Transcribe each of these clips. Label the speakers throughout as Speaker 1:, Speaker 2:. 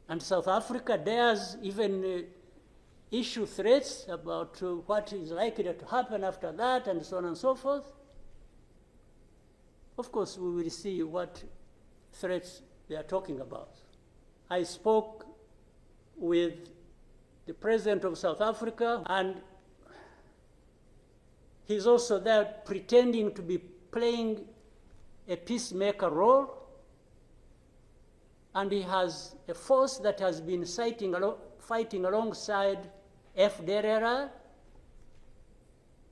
Speaker 1: And South Africa dares even issue threats about what is likely to happen after that, and so on and so forth. Of course, we will see what threats they are talking about. I spoke with the president of South Africa, and he's also there pretending to be playing a peacemaker role, and he has a force that has been fighting alongside FDLR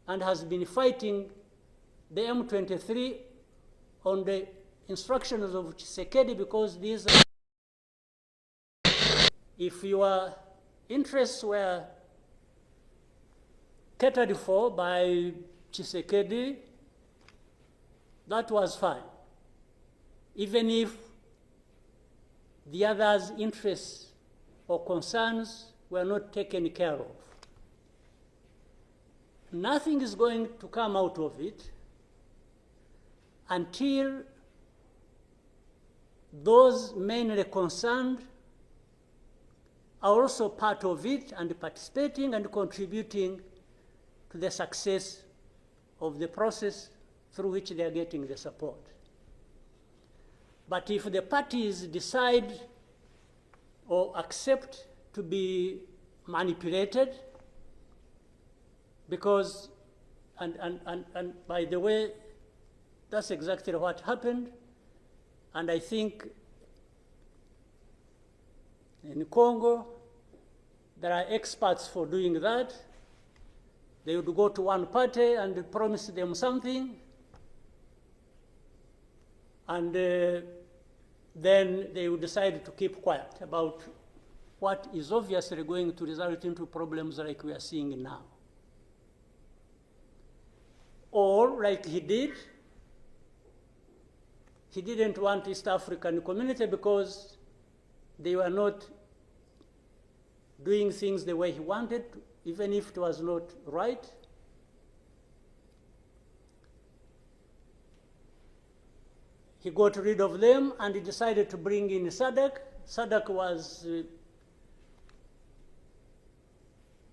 Speaker 1: and has been fighting the M23 on the instructions of Tshisekedi, because these are, if your interests were catered for by Tshisekedi, that was fine, even if the others' interests or concerns were not taken care of. Nothing is going to come out of it until those mainly concerned are also part of it and participating and contributing to the success of the process through which they are getting the support. But if the parties decide or accept to be manipulated, because, and by the way, that's exactly what happened, and I think in Congo, there are experts for doing that. They would go to one party and promise them something, and then they would decide to keep quiet about what is obviously going to result into problems like we are seeing now. Or, like he did, he didn't want East African community because they were not doing things the way he wanted, even if it was not right. He got rid of them and he decided to bring in SADC. SADC was,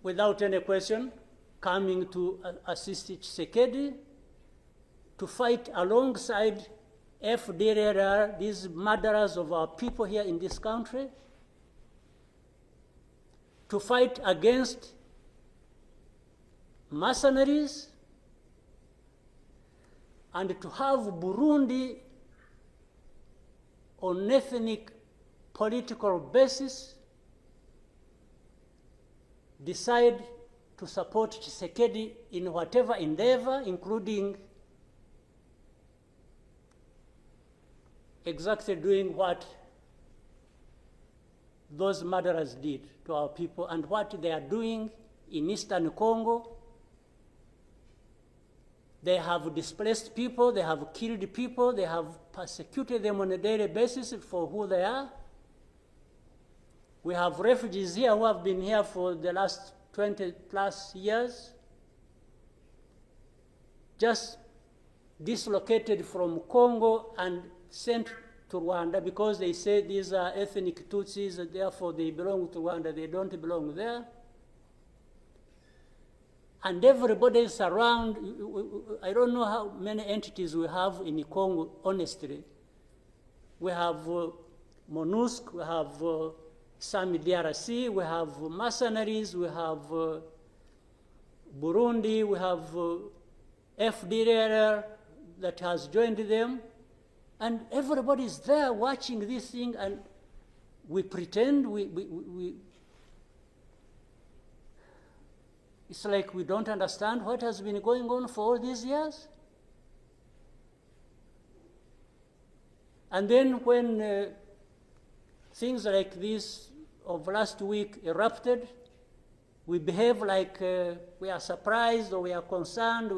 Speaker 1: without any question, coming to assist Tshisekedi to fight alongside FDLR, these murderers of our people here in this country, to fight against mercenaries, and to have Burundi on ethnic political basis decide to support Tshisekedi in whatever endeavor, including exactly doing what those murderers did to our people and what they are doing in Eastern Congo. They have displaced people, they have killed people, they have persecuted them on a daily basis for who they are. We have refugees here who have been here for the last 20 plus years, just dislocated from Congo and sent to Rwanda because they say these are ethnic Tutsis, and therefore they belong to Rwanda, they don't belong there. And everybody is around. I don't know how many entities we have in Congo, honestly. We have MONUSC, we have some DRC, we have mercenaries, we have Burundi, we have FDLR that has joined them. And everybody is there watching this thing, and we pretend it's like we don't understand what has been going on for all these years. And then when things like this of last week erupted, we behave like we are surprised or we are concerned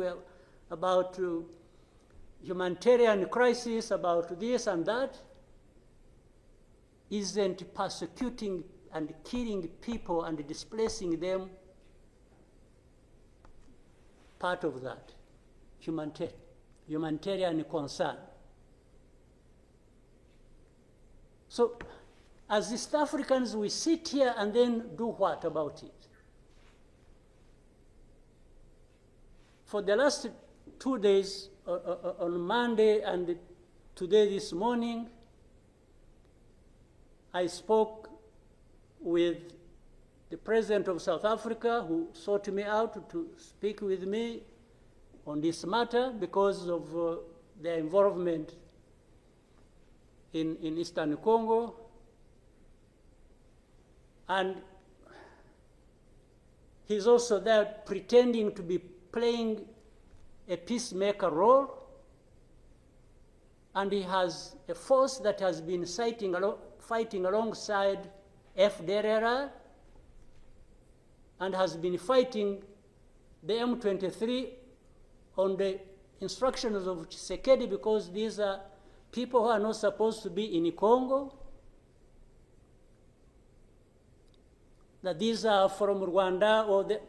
Speaker 1: about humanitarian crisis, about this and that. Isn't persecuting and killing people and displacing them part of that humanitarian concern? So As East Africans, we sit here and then do what about it? For the last 2 days, on Monday and today this morning, I spoke with the President of South Africa, who sought me out to speak with me on this matter because of their involvement in Eastern Congo. And he's also there pretending to be playing a peacemaker role, and he has a force that has been fighting alongside FDLR and has been fighting the M23 on the instructions of Tshisekedi, because these are people who are not supposed to be in Congo, that these are from Rwanda, or the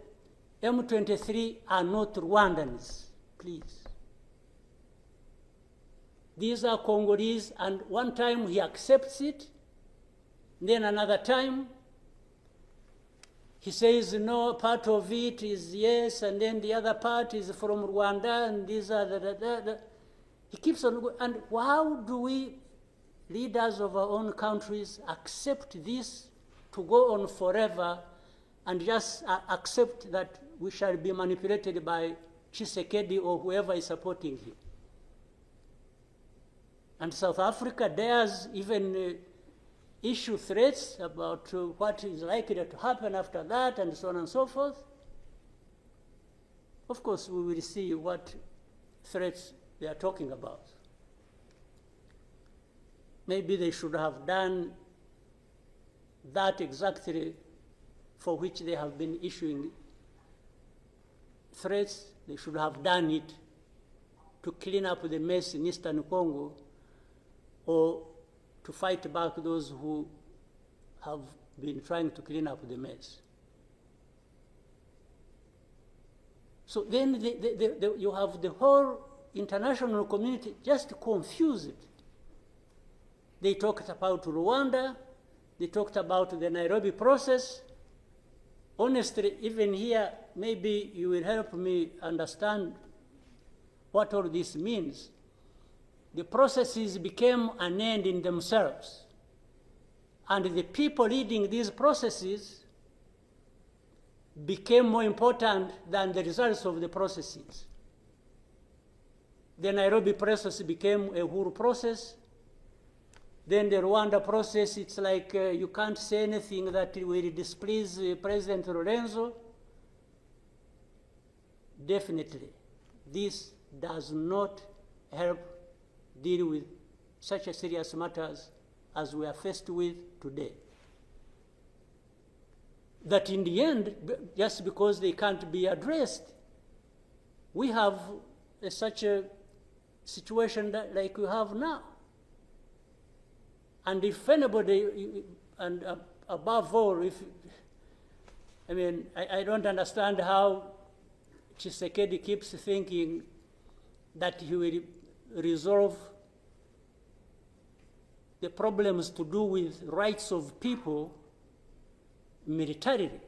Speaker 1: M23 are not Rwandans, please. These are Congolese, and one time he accepts it, then another time he says no, part of it is yes, and then the other part is from Rwanda, and these are He keeps on going. And how do we, leaders of our own countries, accept this to go on forever and just accept that we shall be manipulated by Tshisekedi or whoever is supporting him? And South Africa dares even issue threats about what is likely to happen after that, and so on and so forth. Of course, we will see what threats they are talking about. Maybe they should have done that exactly for which they have been issuing threats. They should have done it to clean up the mess in Eastern Congo, or to fight back those who have been trying to clean up the mess. So then you have the whole international community just confused. They talked about Rwanda, they talked about the Nairobi process. Honestly, even here, maybe you will help me understand what all this means. The processes became an end in themselves, and the people leading these processes became more important than the results of the processes. The Nairobi process became a Uhuru process. Then the Rwanda process, it's like you can't say anything that will displease President Lorenzo. Definitely, this does not help deal with such a serious matters as we are faced with today. That in the end, just because they can't be addressed, we have such a situation like we have now. And if anybody, and above all, I don't understand how Tshisekedi keeps thinking that he will resolve the problems to do with rights of people militarily.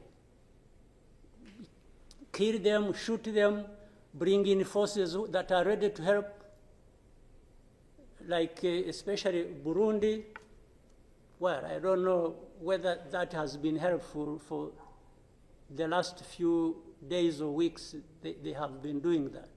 Speaker 1: Kill them, shoot them, bring in forces that are ready to help, like especially Burundi. Well, I don't know whether that has been helpful for the last few days or weeks they have been doing that.